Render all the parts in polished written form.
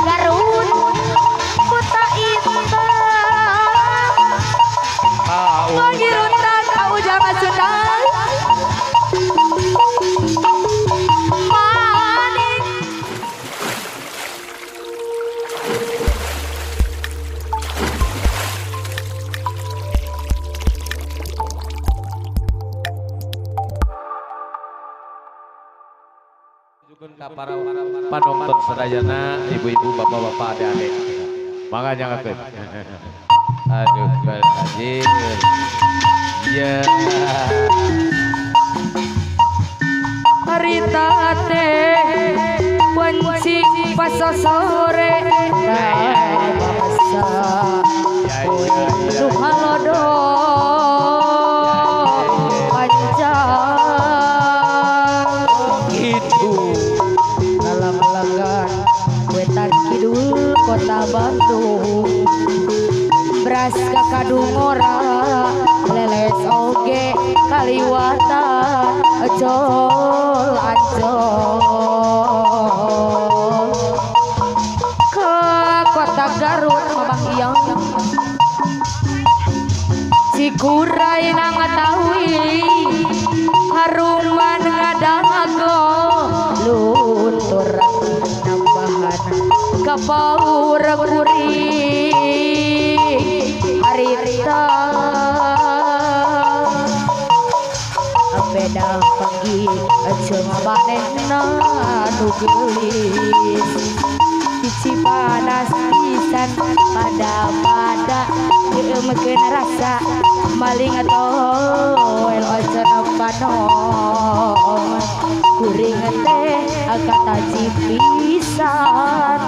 Garut kota Intan Pangiruntan kau jangan senang manik ka para panonton sadayana ibu-ibu bapak-bapak adik-adik makanya ngakeun aduh anjir ya harita teh benci pas sore masa duh halodo panjang itu ngalang-alangan wetan kidul kota Bandung beras kakadungora leles oge kaliwatan ojol anjol ke kota Garut Mamang Iyang Cikuray na ngatawi haruman ngadago luntur nambahan kapaur kuring harita beda pagi jeung manehna nu geulis biji panas pisan pada eumekeun rasa maling atau ocenah panon kuring teh kata pisan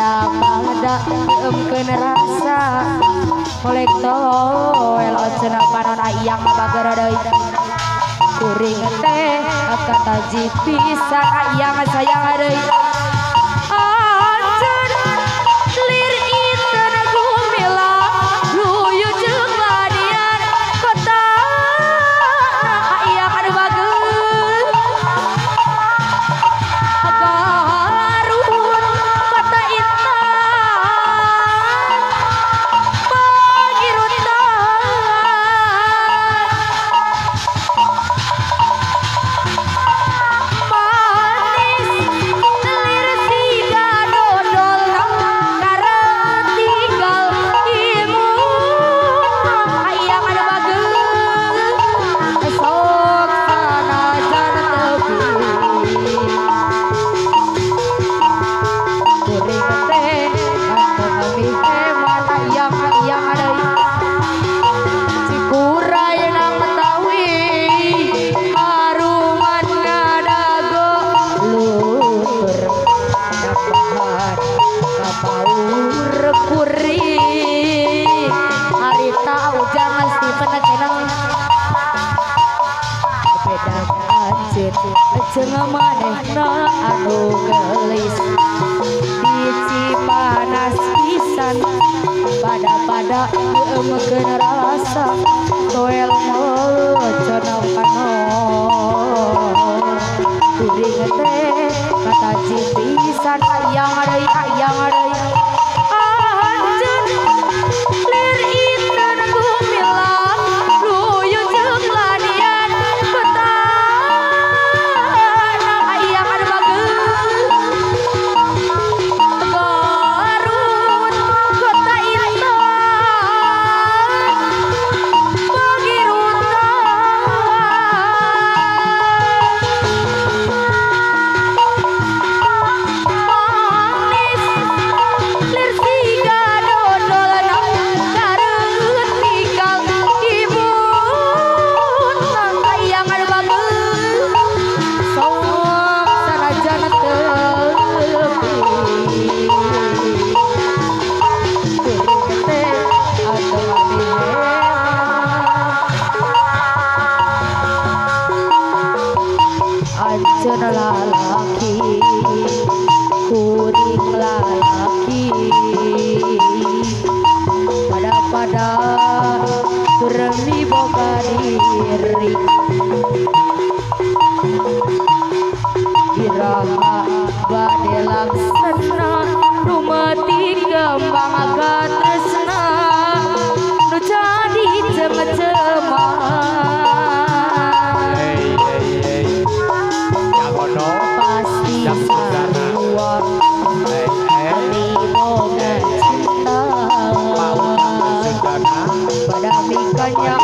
pada emkeun rasa kolektor ocenah panon aya bagara deui kuring teh kata jipisan aya sayang deui jeung manehna anu geulis biji panas pisan pisan pada emekeun rasa toel cenah panon kuring teh kata pisan hayang deui anjeun lir intan gumilang luyu jeung ladian betana hayang bageus Garut kota indah Anjeun lalaki kuring lalaki pada berani boga diri iraha bade laksana nu mati kembang tresna nu jadi cema-cema pasti sarua ali boga cinta pada mikanya